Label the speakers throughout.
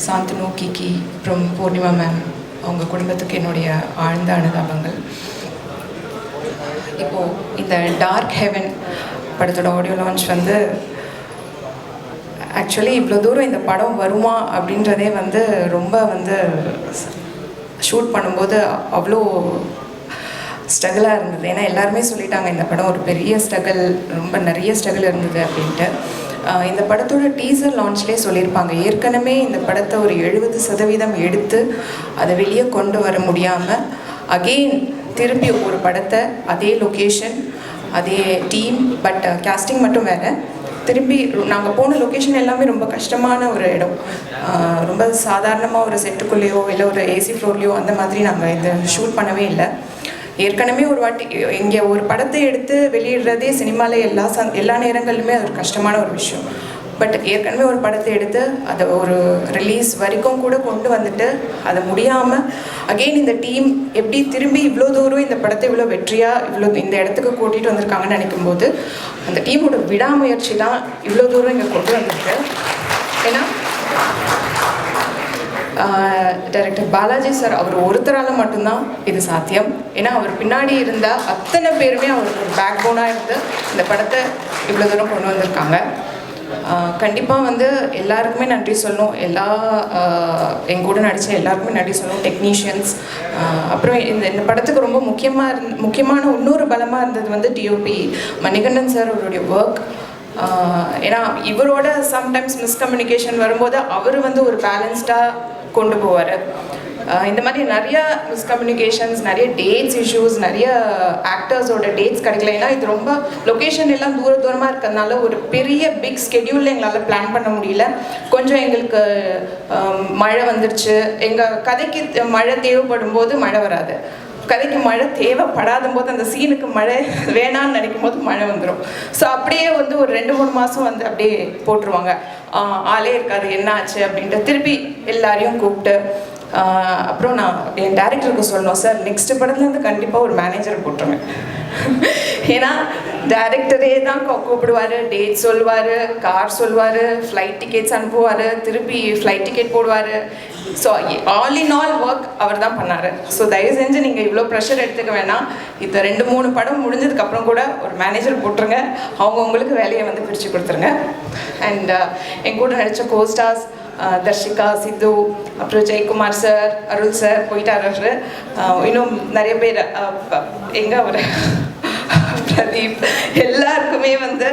Speaker 1: சாந்தனு, கிக்கி, அப்புறம் பூர்ணிமா மேம், அவங்க குடும்பத்துக்கு என்னுடைய ஆழ்ந்த அனுதாபங்கள். இப்போது இந்த டார்க் ஹெவன் படத்தோட ஆடியோ லான்ச் வந்து ஆக்சுவலி இவ்வளோ தூரம் இந்த படம் வருமா அப்படின்றதே வந்து ரொம்ப வந்து ஷூட் பண்ணும்போது அவ்வளோ ஸ்ட்ரகிளாக இருந்தது. ஏன்னா எல்லாருமே சொல்லிட்டாங்க இந்த படம் ஒரு பெரிய ஸ்ட்ரகிள், ரொம்ப நிறைய ஸ்ட்ரகிள் இருந்தது அப்படின்ட்டு. இந்த படத்தோட டீசர் லான்ச்லேயே சொல்லியிருப்பாங்க, ஏற்கனவே இந்த படத்தை ஒரு 70% எடுத்து அதை வெளியே கொண்டு வர முடியாமல் அகெயின் திருப்பி ஒரு படத்தை அதே லொக்கேஷன் அதே டீம், பட் கேஸ்டிங் மட்டும் வேறு, திரும்பி நாங்கள் போன லொக்கேஷன் எல்லாமே ரொம்ப கஷ்டமான ஒரு இடம். ரொம்ப சாதாரணமாக ஒரு செட்டுக்குள்ளேயோ இல்லை ஒரு ஏசி ஃப்ளோர்லேயோ அந்த மாதிரி நாங்கள் இதை ஷூட் பண்ணவே இல்லை. ஏற்கனவே ஒரு வாட்டி இங்கே ஒரு படத்தை எடுத்து வெளியிடுறதே சினிமாவில் எல்லா நேரங்களிலுமே அது ஒரு கஷ்டமான ஒரு விஷயம். பட் ஏற்கனவே ஒரு படத்தை எடுத்து அதை ஒரு ரிலீஸ் வரைக்கும் கூட கொண்டு வந்துட்டு அதை முடியாமல் அகெயின் இந்த டீம் எப்படி திரும்பி இவ்வளோ தூரம் இந்த படத்தை இவ்வளோ வெற்றியாக இவ்வளோ இந்த இடத்துக்கு கூட்டிகிட்டு வந்திருக்காங்கன்னு நினைக்கும்போது அந்த டீமோட விடாமுயற்சி தான் இவ்வளோ தூரம் இங்கே கொண்டு வந்திருக்கு. ஏன்னா டைரக்டர் பாலாஜி சார் அவர் ஒருத்தரால் மட்டும்தான் இது சாத்தியம். ஏன்னா அவர் பின்னாடி இருந்த அத்தனை பேருமே அவருக்கு ஒரு பேக் போனாக இருந்து இந்த படத்தை இவ்வளோ தூரம் கொண்டு வந்திருக்காங்க. கண்டிப்பாக வந்து எல்லாருக்குமே நன்றி சொல்லணும். என் கூட நடித்த எல்லாருக்குமே நன்றி சொல்லணும், டெக்னீஷியன்ஸ். அப்புறம் இந்த படத்துக்கு ரொம்ப முக்கியமான இன்னொரு பலமாக இருந்தது வந்து டிஓபி மணிகண்டன் சார் அவருடைய ஒர்க். ஏன்னா இவரோட சம்டைம்ஸ் மிஸ்கம்யூனிகேஷன் வரும்போது அவர் வந்து ஒரு பேலன்ஸ்டாக கொண்டு போவார். இந்த மாதிரி நிறைய மிஸ்கம்யூனிகேஷன்ஸ், நிறைய டேட்ஸ் இஷ்யூஸ், நிறைய ஆக்டர்ஸோட டேட்ஸ் கிடைக்கல. ஏன்னா இது ரொம்ப லொக்கேஷன் எல்லாம் தூரமாக இருக்கிறதுனால ஒரு பெரிய பிக் ஸ்கெடியூலில் எங்களால் பிளான் பண்ண முடியல. கொஞ்சம் எங்களுக்கு மழை வந்துருச்சு, எங்கள் கதைக்கு மழை தேவைப்படும் போது மழை வராது, கதைக்கு மழை தேவைப்படாத போது அந்த சீனுக்கு மழை வேணான்னு நினைக்கும் போது மழை வந்துடும். ஸோ அப்படியே வந்து ஒரு 2-3 மாதம் வந்து அப்படியே போட்டுருவாங்க, ஆளே இருக்காது, என்ன ஆச்சு அப்படின்ட்டு திருப்பி எல்லாரையும் கூப்பிட்டு. அப்புறம் நான் என் டேரக்டருக்கு சொல்லணும், சார் நெக்ஸ்ட் படத்துலேருந்து கண்டிப்பாக ஒரு மேனேஜரை போட்டுருவேன். ஏன்னா டேரக்டரே தான் கூப்பிடுவார், டேட் சொல்லுவார், கார் சொல்லுவார், ஃப்ளைட் டிக்கெட்ஸ் அனுப்புவார், திருப்பி ஃப்ளைட் டிக்கெட் போடுவார். So all in all work அவர் தான் பண்ணார். ஸோ தயவு செஞ்சு நீங்கள் இவ்வளோ ப்ரெஷர் எடுத்துக்க வேணாம். இப்போ 2-3 படம் முடிஞ்சதுக்கப்புறம் கூட ஒரு மேனேஜர் போட்டுருங்க, அவங்கவுங்களுக்கு வேலையை வந்து பிரித்து கொடுத்துருங்க. அண்ட் என் கூட நடித்த கோஸ்டார்ஸ் தர்ஷிகா, சித்து, அப்புறம் ஜெயக்குமார் சார், அருள் சார் போயிட்டார். இன்னும் நிறைய பேர் எங்கே அவர் பிரதீப், எல்லாருக்குமே வந்து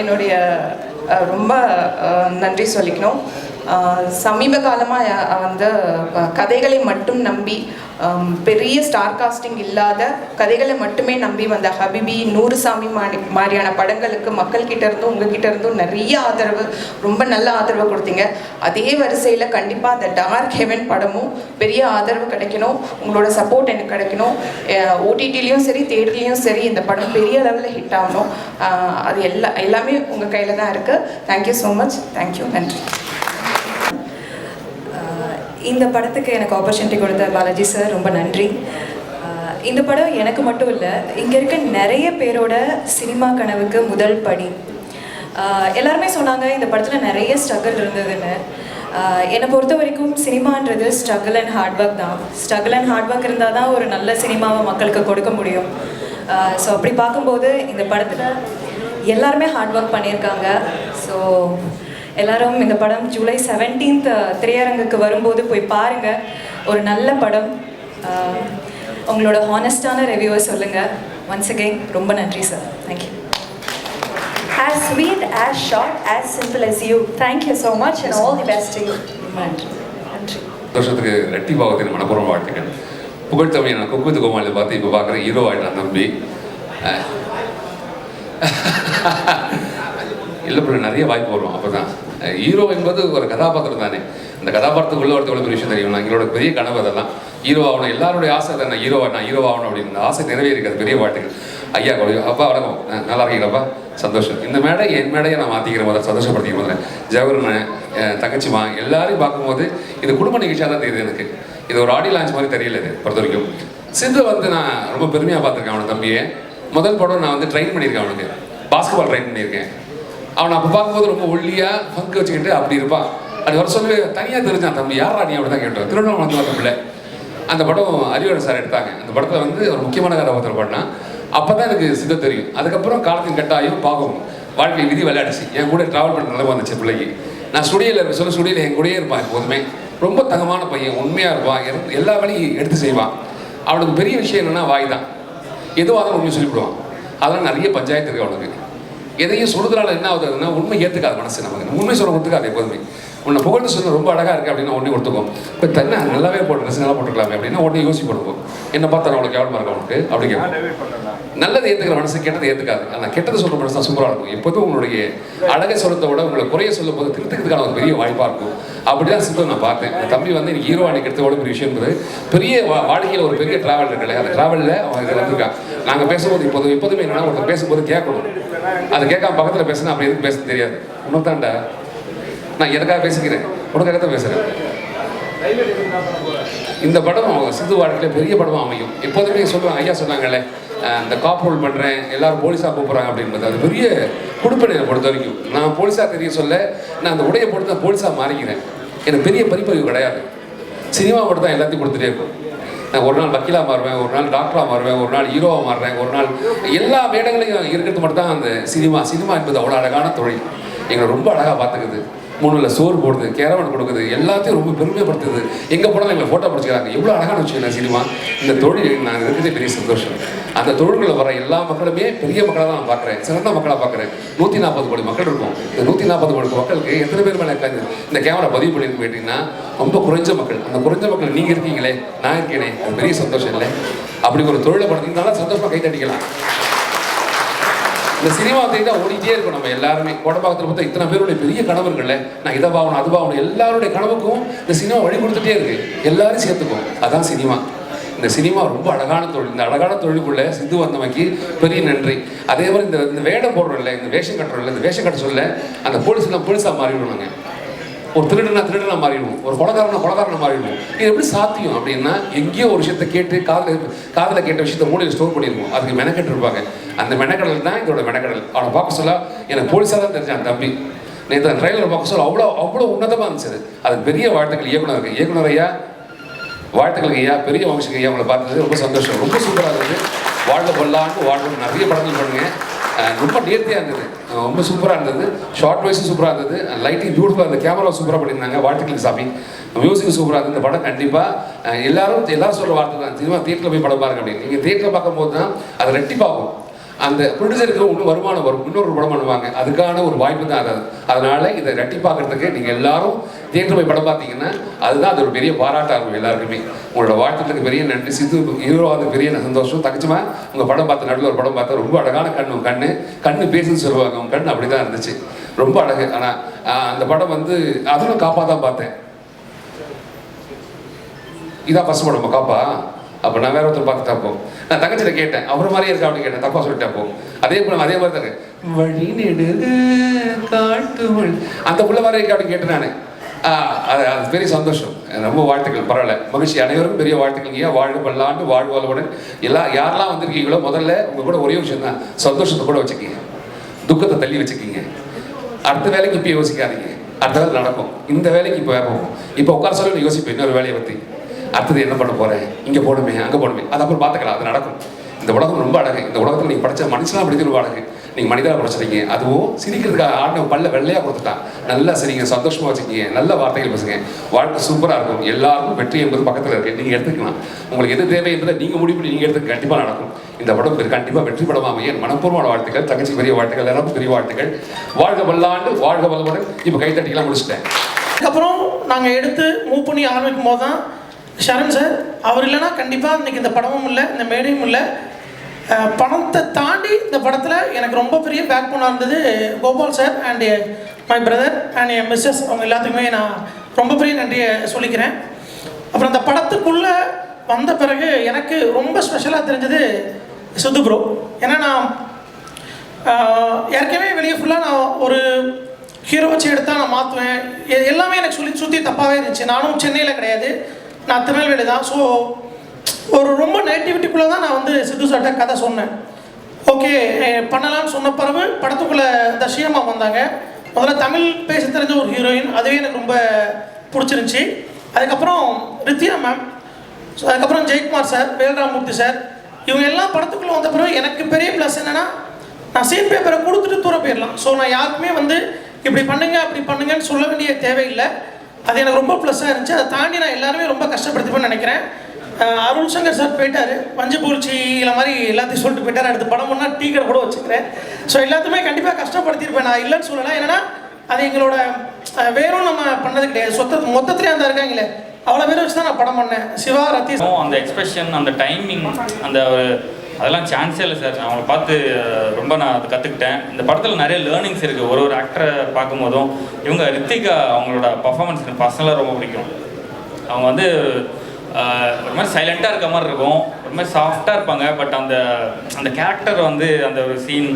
Speaker 1: என்னுடைய ரொம்ப நன்றி சொல்லிக்கணும். சமீப காலமாக வந்து கதைகளை மட்டும் நம்பி, பெரிய ஸ்டார் காஸ்டிங் இல்லாத கதைகளை மட்டுமே நம்பி வந்த ஹபிபி, நூறுசாமி மாதிரியான படங்களுக்கு மக்கள்கிட்ட இருந்தும் உங்ககிட்ட இருந்தும் நிறைய ஆதரவு, ரொம்ப நல்ல ஆதரவு கொடுத்தீங்க. அதே வரிசையில் கண்டிப்பாக அந்த டார்க் ஹெவன் படமும் பெரிய ஆதரவு கிடைக்கணும், உங்களோட சப்போர்ட் எனக்கு கிடைக்கணும். ஓடிடிலையும் சரி தேட்டர்லேயும் சரி இந்த படம் பெரிய லெவலில் ஹிட் ஆகணும். அது எல்லாமே உங்கள் கையில் தான் இருக்குது. Thank you so much. தேங்க்யூ, நன்றி.
Speaker 2: இந்த படத்துக்கு எனக்கு ஆப்பர்ச்சுனிட்டி கொடுத்த பாலாஜி சார் ரொம்ப நன்றி. இந்த படம் எனக்கு மட்டும் இல்லை, இங்கே இருக்க நிறைய பேரோட சினிமா கனவுக்கு முதல் படி. எல்லாருமே சொன்னாங்க இந்த படத்தில் நிறைய ஸ்ட்ரகிள் இருந்ததுன்னு. என்னை பொறுத்த வரைக்கும் சினிமான்றது ஸ்ட்ரகிள் அண்ட் ஹார்ட் ஒர்க் தான். ஸ்ட்ரகிள் அண்ட் ஹார்ட் ஒர்க் இருந்தால் தான் ஒரு நல்ல சினிமாவை மக்களுக்கு கொடுக்க முடியும். ஸோ அப்படி பார்க்கும்போது இந்த படத்தில் எல்லாருமே ஹார்ட் ஒர்க் பண்ணியிருக்காங்க. ஸோ எல்லாரும் இந்த படம் ஜூலை 17th திரையரங்குக்கு வரும்போது போய் பாருங்கள். ஒரு நல்ல படம். உங்களோட ஹானஸ்டான ரிவ்யூவை சொல்லுங்கள். ஒன்ஸ் அகெயின் ரொம்ப நன்றி sir. Thank you.
Speaker 3: As sweet, as short, as simple as you. Thank you so much and all the best to you.
Speaker 2: நன்றி.
Speaker 4: வருஷத்துக்கு ரெட்டி பாவத்தின் மனப்பூர்வ வாழ்த்துக்கள். புகழ்த்தமிழ் நான் குக்குத்து கோமாளில் பார்த்து இப்போ பார்க்குறேன் ஹீரோ ஆகிட்டான் தம்பி. இல்லை பிள்ளை நிறைய வாய்ப்பு வரும். அப்போ தான் ஹீரோ என்பது ஒரு கதாபாத்திரம் தானே. அந்த கதாபாத்திரத்துக்குள்ள ஒருத்தவங்களுக்கு பெரிய விஷயம் தெரியும். எங்களோட பெரிய கனவு அதெல்லாம் ஹீரோ ஆகணும். எல்லாருடைய ஆசை தானே ஹீரோ ஆகணும் அப்படின்னு. அந்த ஆசை நிறைவேறிக்கிறது பெரிய வாழ்த்துக்கள். ஐயா அப்பா வணக்கம், நல்லா இருக்கீங்களாப்பா? சந்தோஷம். இந்த மேடை என் மேடையை நான் மாற்றிக்கிற முதல்ல சந்தோஷப்படுத்திக்கிற முதல்ல ஜவஹர்னு தங்கச்சிமா எல்லாரையும் பார்க்கும்போது இது குடும்ப நிகழ்ச்சியாக தான் தெரியுது எனக்கு. இது ஒரு ஆடியோ லான்ச் மாதிரி தெரியல. இது பொறுத்த வரைக்கும் சிந்து வந்து நான் ரொம்ப பெருமையாக பார்த்துருக்கேன். அவனை தம்பியை முதல் படம் நான் வந்து ட்ரெயின் பண்ணியிருக்கேன். அவனுக்கு பாஸ்கெட்பால் ட்ரெயின் பண்ணியிருக்கேன். அவனை அப்போ பார்க்கும்போது ரொம்ப ஒல்லியாக ஃபங்க் வச்சுக்கிட்டு அப்படி இருப்பான். அப்படி வர சொல்லி தனியாக தெரிஞ்சான் தம்பி யாரா நீ அப்படி தான் கேட்டோம். திருவண்ணாமலை வந்து வந்த பிள்ளை. அந்த படம் அறிவுரை சார் எடுத்தாங்க. அந்த படத்தில் வந்து ஒரு முக்கியமான கதாபாத்திரம் பண்ணால் அப்போ தான் எனக்கு சித்த தெரியும். அதுக்கப்புறம் காலத்தின் கட்டாயம் பாகம் வாழ்க்கை விதி விளையாடுச்சு. என் கூட ட்ராவல் பண்ணுற நிலைமை வந்துச்சு பிள்ளைக்கு. நான் ஸ்டுடியோவில் சொல்ல ஸ்டுடியோவில் என் கூடயே இருப்பான் எப்போதுமே. ரொம்ப தங்கமான பையன், உண்மையாக இருப்பான், எல்லா வேலையும் எடுத்து செய்வான். அவனுக்கு பெரிய விஷயம் என்னென்னா வாய் தான். எதுவாக தான் உண்மையை சொல்லிவிடுவான். அதெல்லாம் நிறைய பஞ்சாயத்து இருக்குது அவனுக்கு. எதையும் சொல்றதுனால என்ன ஆகுதுன்னா உண்மை ஏற்றுக்காது மனசு. நமக்கு உண்மை சொல்ல ஒத்துக்காது எப்போதுமே. உன்னை புகழ்ந்து சொல்ல ரொம்ப அழகாக இருக்குது அப்படின்னா உடனே ஒத்துக்கும். இப்போ தண்ணி நல்லாவே போட்டு ட்ரெஸ் நல்லா போட்டுக்கலாமே அப்படின்னா உடனே யோசி போடுவோம். என்ன பார்த்தா அவனுக்கு கேவலமாக இருக்கும் அவனுக்கு அப்படி கேட்கும். நல்லதை ஏற்றுக்கிற மனசு கெட்டதை ஏற்றுக்காது. ஆனால் கெட்டதை சொல்கிற மனசு தான் சூப்பராக இருக்கும். எப்போதும் உங்களுடைய அழகை சொல்றதை விட உங்களை குறைய சொல்லும் போது திருத்துக்கிறதுக்கான ஒரு பெரிய வாய்ப்பாக இருக்கும். அப்படிதான் சித்தம் நான் பார்த்தேன். அந்த தம்பி வந்து எனக்கு ஹீரோ அன்னைக்கு எடுத்த பெரிய விஷயம் என்பது பெரிய வாழ்க்கையில் ஒரு பெரிய ட்ராவல் இருக்குல்ல. அந்த ட்ராவலில் அவன் இதில் வந்திருக்கான். நாங்கள் பேசும்போது எப்போதுமே என்னன்னா ஒருத்தர் பேசும்போது கேட்கணும். அதை கேட்காம பக்கத்தில் பேசுனா அப்படி எதுக்கு பேச தெரியாது. உனத்தாண்டா நான் எதுக்காக பேசிக்கிறேன், உனக்காக தான் பேசுகிறேன். இந்த படம் சித்து வாழ்க்கையில் பெரிய படமாக அமையும். எப்போதுமே சொல்லுவாங்க, ஐயா சொன்னாங்கல்ல, இந்த காப் ரோல் பண்ணுறேன் எல்லாரும் போலீஸாக கூப்பிட்றாங்க அப்படின்றது அது பெரிய கொடுப்பனை பொறுத்த வரைக்கும். நான் போலீஸாக தெரிய சொல்ல நான் அந்த உடையை பொறுத்து நான் போலீஸாக மாறிக்கிறேன். எனக்கு பெரிய படிப்பறிவு கிடையாது. சினிமா மட்டும் தான் எல்லாத்தையும் கொடுத்துட்டே இருக்கும். நான் ஒரு நாள் வக்கீலாக மாறுவேன், ஒரு நாள் டாக்டராக மாறுவேன், ஒரு நாள் ஹீரோவாக மாறுறேன், ஒரு நாள் எல்லா வேடங்களையும் இருக்கிறது மட்டும் தான் அந்த சினிமா என்பது அவ்வளோ அழகான தொழில். எங்களை ரொம்ப அழகாக பார்த்துக்குது. மூணில் சோறு போடுது, கேரவன் கொடுக்குது, எல்லாத்தையும் ரொம்ப பெருமைப்படுத்துது. எங்கே போனாலும் எங்களை ஃபோட்டோ பிடிச்சிக்கிறாங்க. எவ்வளோ அழகான விஷயம் இல்லை சினிமா. இந்த தொழில் நான் இருக்கிறதே பெரிய சந்தோஷம். அந்த தொழில்களை வர எல்லா மக்களுமே பெரிய மக்களாக தான் நான் பார்க்குறேன், சிறந்த மக்களாக பார்க்குறேன். 140 கோடி மக்கள் இருக்கும். இந்த 140 கோடி மக்களுக்கு எத்தனை பேர் மேலே இந்த கேமரா பதிவு பண்ணியிருக்கு கேட்டிங்கன்னா ரொம்ப குறைஞ்ச மக்கள். அந்த குறைஞ்ச மக்கள் நீங்கள் இருக்கீங்களே, நான் இருக்கேனே, அது பெரிய சந்தோஷம் இல்லை. அப்படி ஒரு தொழிலை படுத்தினால சந்தோஷமாக கை தட்டிக்கலாம். இந்த சினிமா தான் ஓடிட்டே இருக்கும். நம்ம எல்லாருமே கோடம்பாக்கத்தில் பார்த்தா இத்தனை பேருடைய பெரிய கனவுகள்ல நான் இதை பாவணும் அது பாவணும் எல்லாருடைய கனவுக்கும் இந்த சினிமா வழி கொடுத்துட்டே இருக்கு. எல்லாரும் சேர்த்துக்கும். அதான் சினிமா. இந்த சினிமா ரொம்ப அழகான தொழில். இந்த அழகான தொழிலுக்குள்ள சித்து வந்தமைக்கு பெரிய நன்றி. அதே மாதிரி இந்த வேடம் போடுறோம்ல, இந்த வேஷம் கட்டுறோம்ல, இந்த வேஷம் கட்ட சொல்ல அந்த போலீஸாக மாறிடுவாங்க. ஒரு திருடனா மாறிடுவோம், ஒரு கொலகாரனா மாறிடுவோம். இது எப்படி சாத்தியம் அப்படின்னா எங்கேயோ ஒரு விஷயத்தை கேட்டு காதில் கேட்ட விஷயத்த மூலையில் ஸ்டோர் பண்ணியிருக்கோம். அதுக்கு மெனக்கெட்டு இருப்பாங்க. அந்த மெனக்கடல் தான் இதோட மெனக்கடல். அவனை பார்க்க சொல்ல எனக்கு போலீஸாக தான் தெரிஞ்சான் தம்பி. நேற்று அந்த ட்ரெயிலர் பார்க்க சொல்ல அவ்வளோ உன்னதமாக இருந்துச்சு. அதுக்கு பெரிய வாழ்த்துக்கள் இயக்குனர் ஐயா, வாழ்த்துக்கள் ஐயா, பெரிய வம்சம் ஐயா. அவங்களை பார்த்தது ரொம்ப சந்தோஷம். ரொம்ப சூப்பராக இருந்தது. வாழ்க பல்லாண்டு வாழ்வு. நிறைய படங்கள் பண்ணுங்க. ரொம்ப நேர்த்தியாக இருந்தது, ரொம்ப சூப்பராக இருந்தது. ஷார்ட் வைஸும் சூப்பராக இருந்தது. லைட்டிங் பியூட்டிஃபுல்லாக இருந்தது. கேமரா சூப்பராக பண்ணியிருந்தாங்க. வாழ்த்துக்கள் சாமி. மியூசிக் சூப்பராக இருந்தது. இந்த படம் கண்டிப்பாக எல்லாரும் சொல்கிற வார்த்தை தான், சினிமா தியேட்டரில் போய் படம் பாருங்க அப்படின்னு. நீங்கள் தியேட்டரில் பார்க்கும்போது தான் அதை ரெட்டிப்பாகும். அந்த ப்ரொடியூசருக்கு இன்னும் வருமானம் வரும், இன்னொரு படம் பண்ணுவாங்க. அதுக்கான ஒரு வாய்ப்பு தான் அது. அதனால இதை ரெட்டி பார்க்கறதுக்கு நீங்கள் எல்லாரும் தியேட்டர் போய் படம் பார்த்தீங்கன்னா அதுதான் அது ஒரு பெரிய பாராட்டாக இருக்கும் எல்லாருக்குமே. உங்களோட வாழ்த்துக்கு பெரிய நன்றி. சித்து ஹீரோவாக பெரிய சந்தோஷம். தகச்சமா உங்கள் படம் பார்த்த நடுவில் ஒரு படம் பார்த்தா ரொம்ப அழகான கண்ணு பேசுன்னு சொல்லுவாங்க. உங்கள் கண் அப்படி தான் இருந்துச்சு, ரொம்ப அழகு. ஆனால் அந்த படம் வந்து அதுவும் காப்பா தான் பார்த்தேன். இதான் ஃபர்ஸ்ட் படம் காப்பா. அப்போ நான் வேற ஒருத்தர் பார்த்துட்டா போ. நான் தங்கச்சிட்ட கேட்டேன், அவர் மாதிரியே இருக்கா அப்படின்னு கேட்டேன். தப்பா சொல்லிட்டா போ. அதே மாதிரி தாங்க வழி நெடுது காட்டு அந்த புள்ள மாதிரி இருக்கா அப்படின்னு கேட்டேன் நான். அது பெரிய சந்தோஷம். ரொம்ப வாழ்த்துக்கள். பரவாயில்ல, மகிழ்ச்சி. அனைவருக்கும் பெரிய வாழ்த்துக்கள். ஏன் வாழ்க பல்லாண்டு வாழ்வாளவுடன் யாரெல்லாம் வந்திருக்கீங்களோ முதல்ல உங்க கூட ஒரே விஷயம் தான், சந்தோஷத்தை கூட வச்சுக்கிங்க, துக்கத்தை தள்ளி வச்சுக்கிங்க. அடுத்த வேலைக்கு இப்போ யோசிக்காதீங்க, அடுத்த வேலை நடக்கும். இந்த வேலைக்கு இப்போ வேணும். இப்போ உட்கார சொல்லி யோசிப்பேன் இன்னொரு வேலையை பற்றி. அடுத்தது என்ன பண்ண போகிறேன், இங்கே போகணுமே அங்கே போகணுமே, அது அப்புறம் பார்த்துக்கலாம், அது நடக்கும். இந்த உலகம் ரொம்ப அழகு. இந்த உலகத்தில் நீங்கள் படித்த மனுஷனாக படிக்கிற அழகு. நீங்கள் மனிதராக படிச்சிருக்கீங்க. அதுவும் சிரிக்கிறதுக்காக ஆடின பல்ல வெள்ளையாக கொடுத்துட்டான். நல்லா சரிங்க, சந்தோஷமாக வச்சுக்கிங்க, நல்ல வார்த்தைகள் பேசுங்க. வாழ்க்கை சூப்பராக இருக்கும். எல்லாருக்கும் வெற்றி என்பது பக்கத்தில் இருக்குது. நீங்கள் எடுத்துக்கலாம். உங்களுக்கு எது தேவை என்பதை நீங்கள் முடிவு பண்ணி நீங்கள் எடுத்துக்க கண்டிப்பாக நடக்கும். இந்த படம் கண்டிப்பாக வெற்றி படமாக என் மனப்பூர்வமான வாழ்த்துக்கள். தங்கச்சி பெரிய வாழ்த்துக்கள், எல்லாருக்கும் பெரிய வாழ்த்துக்கள். வாழ்க வல்லாண்டு வாழ்க வல்லமுடன். இப்போ கைத்தட்டிலாம் முடிச்சிட்டேன்.
Speaker 5: அதுக்கப்புறம் நாங்கள் எடுத்து மூவ் பண்ணி ஆரம்பிக்கும் போது தான் ஷரண் சார் அவர் இல்லைன்னா கண்டிப்பாக இன்றைக்கி இந்த படமும் இல்லை, இந்த மேடையும் இல்லை. பணத்தை தாண்டி இந்த படத்தில் எனக்கு ரொம்ப பெரிய பேக் போனாக இருந்தது Gopal sir and my brother and என் மிஸ்ஸஸ். அவங்க எல்லாத்துக்குமே நான் ரொம்ப பெரிய நன்றியை சொல்லிக்கிறேன். அப்புறம் அந்த படத்துக்குள்ளே வந்த பிறகு எனக்கு ரொம்ப ஸ்பெஷலாக தெரிஞ்சது சித்து ப்ரோ. ஏன்னா நான் ஏற்கனவே வெளியே ஃபுல்லாக நான் ஒரு ஹீரோ வச்சு எடுத்தால் நான் மாற்றுவேன், எல்லாமே எனக்கு சுற்றி தப்பாகவே இருந்துச்சு. நானும் சென்னையில் கிடையாது, நான் திருநெல்வேலி தான். ஸோ ஒரு ரொம்ப நெகட்டிவிட்டிக்குள்ளே தான் நான் வந்து சித்து சார்ட்ட கதை சொன்னேன். ஓகே பண்ணலான்னு சொன்ன பிறகு படத்துக்குள்ளே தஷியம்மா வந்தாங்க. முதல்ல தமிழ் பேச தெரிஞ்ச ஒரு ஹீரோயின், அதுவே எனக்கு ரொம்ப பிடிச்சிருந்துச்சி. அதுக்கப்புறம் ரித்யா மேம், ஸோ அதுக்கப்புறம் ஜெயக்குமார் சார், வேல்ராமூர்த்தி சார், இவங்க எல்லாம் படத்துக்குள்ளே வந்த பிறகு எனக்கு பெரிய ப்ளஸ் என்னென்னா, நான் சீன் பேப்பரை கொடுத்துட்டு தூர போயிடலாம். ஸோ நான் யாருக்குமே வந்து இப்படி பண்ணுங்க அப்படி பண்ணுங்கன்னு சொல்ல வேண்டிய தேவையில்லை. அது எனக்கு ரொம்ப ப்ளஸ்ஸாக இருந்துச்சு. அதை தாண்டி நான் எல்லாருமே ரொம்ப கஷ்டப்படுத்திப்பேன்னு நினைக்கிறேன். அருள் சங்கர் சார் போயிட்டார், பஞ்சு பூச்சி இல்லை மாதிரி எல்லாத்தையும் சொல்லிட்டு போயிட்டார். அடுத்து படம் பண்ணால் டீ கடை கூட வச்சுக்கிறேன். ஸோ எல்லாத்துமே கண்டிப்பாக கஷ்டப்படுத்தியிருப்பேன், நான் இல்லைன்னு சொல்லலை. ஏன்னா அது எங்களோட வேறும் நம்ம பண்ணது கிடையாது. மொத்தத்திலே அந்த இருக்காங்களே அவ்வளோ பேர் வச்சு தான் நான் படம் பண்ணேன். சிவா, ரத்தீஷ்,
Speaker 6: அந்த எக்ஸ்பிரஷன், அந்த டைமிங், அந்த அதெல்லாம் சான்ஸே இல்லை சார். அவங்கள பார்த்து ரொம்ப நான் அதை கற்றுக்கிட்டேன். இந்த படத்தில் நிறைய லேர்னிங்ஸ் இருக்குது. ஒரு ஆக்டரை பார்க்கும்போதும் இவங்க ரித்திகா அவங்களோட பர்ஃபார்மன்ஸ் எனக்கு பர்சனலாக ரொம்ப பிடிக்கும். அவங்க வந்து ஒரு மாதிரி சைலண்ட்டாக இருக்க மாதிரி இருக்கும், ஒரு மாதிரி சாஃப்டாக இருப்பாங்க. பட் அந்த அந்த கேரக்டர் வந்து அந்த ஒரு சீன்,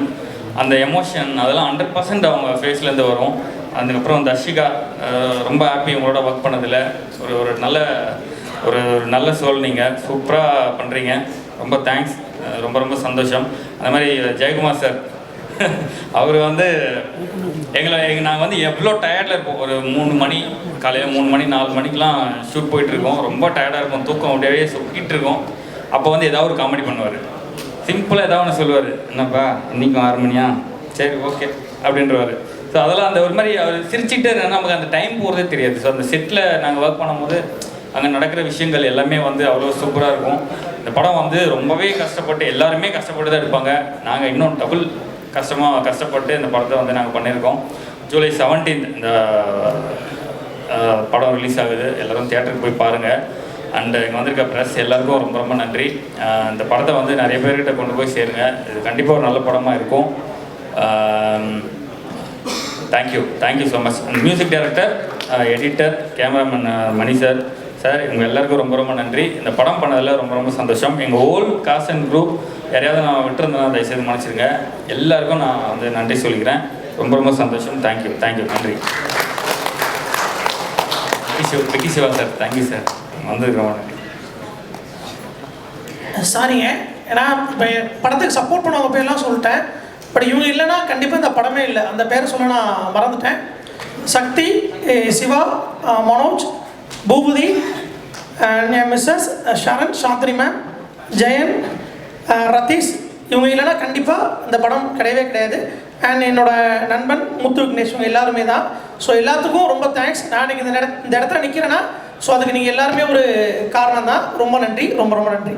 Speaker 6: அந்த எமோஷன் அதெல்லாம் 100% அவங்க ஃபேஸ்லேருந்து வரும். அதுக்கப்புறம் தர்ஷிகா, ரொம்ப ஹாப்பி உங்களோட ஒர்க் பண்ணதில். ஒரு நல்ல சோல், நீங்கள் சூப்பராக பண்ணுறீங்க. ரொம்ப தேங்க்ஸ், ரொம்ப சந்தோஷம். அந்த மாதிரி ஜெயக்குமார் சார், அவர் வந்து நாங்கள் வந்து எவ்வளோ டயர்டில் இருப்போம். ஒரு 3 மணி, காலையில் 3 மணி 4 மணிக்கெலாம் ஷூட் போயிட்டுருக்கோம். ரொம்ப டயர்டாக இருக்கும், தூக்கம் அப்படியே சொக்கிட்டு இருக்கோம். அப்போ வந்து ஏதாவது ஒரு காமெடி பண்ணுவார், சிம்பிளாக ஏதாவது ஒன்று சொல்லுவார். என்னப்பா இன்றைக்கும் 6 மணியா, சரி ஓகே அப்படின்றவார். ஸோ அதெல்லாம் அந்த ஒரு மாதிரி அவர் சிரிச்சுக்கிட்டே இருந்தால் நமக்கு அந்த டைம் போகிறதே தெரியாது. ஸோ அந்த செட்டில் நாங்கள் ஒர்க் பண்ணும்போது அங்கே நடக்கிற விஷயங்கள் எல்லாமே வந்து அவ்வளோ சூப்பராக இருக்கும். இந்த படம் வந்து ரொம்பவே கஷ்டப்பட்டு, எல்லாருமே கஷ்டப்பட்டு தான் எடுப்பாங்க. நாங்கள் இன்னும் டபுள் கஷ்டப்பட்டு இந்த படத்தை வந்து நாங்கள் பண்ணியிருக்கோம். ஜூலை 17 இந்த படம் ரிலீஸ் ஆகுது. எல்லோரும் தியேட்டருக்கு போய் பாருங்கள். அண்டு இங்கே வந்திருக்க ப்ரெஸ் எல்லாருக்கும் ரொம்ப நன்றி. இந்த படத்தை வந்து நிறைய பேர்கிட்ட கொண்டு போய் சேருங்க. இது கண்டிப்பாக ஒரு நல்ல படமாக இருக்கும். Thank you so much. Music director, editor, cameraman Mani sir, இவங்க எல்லாருக்கும் ரொம்ப நன்றி. இந்த படம் பண்ணதில் ரொம்ப சந்தோஷம். எங்கள் ஹோல் காஸ்ட் அண்ட் குரூப் யாரையாவது நான் விட்டுருந்தேன்னா தயவுசெய்து மன்னிச்சிருங்க. எல்லாருக்கும் நான் வந்து நன்றி சொல்லிக்கிறேன். ரொம்ப சந்தோஷம். தேங்க்யூ, நன்றி. Vicky Siva sir, thank you sir, வந்துருக்கிறோம்.
Speaker 5: சாரிங்க, ஏன்னா இப்போ படத்துக்கு சப்போர்ட் பண்ணவங்க பேர்லாம் சொல்லிட்டேன். பட் இவங்க இல்லைன்னா கண்டிப்பாக இந்த படமே இல்லை. அந்த பேரை சொல்ல நான் மறந்துட்டேன். சக்தி, சிவா, மனோஜ், பூபதி, மிஸ்ஸஸ் ஷரண், சாந்தினி மேம், ஜெயன், ரத்தீஷ், இவங்க இல்லைன்னா கண்டிப்பாக இந்த படம் கிடையாது. அண்ட் என்னோடய நண்பன் முத்து விக்னேஷ், இவங்க எல்லாருமே தான். ஸோ எல்லாத்துக்கும் ரொம்ப தேங்க்ஸ். நான் இன்றைக்கி இந்த இடத்துல நிற்கிறேன்னா ஸோ அதுக்கு நீங்கள் எல்லாருமே ஒரு காரணம் தான். ரொம்ப நன்றி, ரொம்ப நன்றி.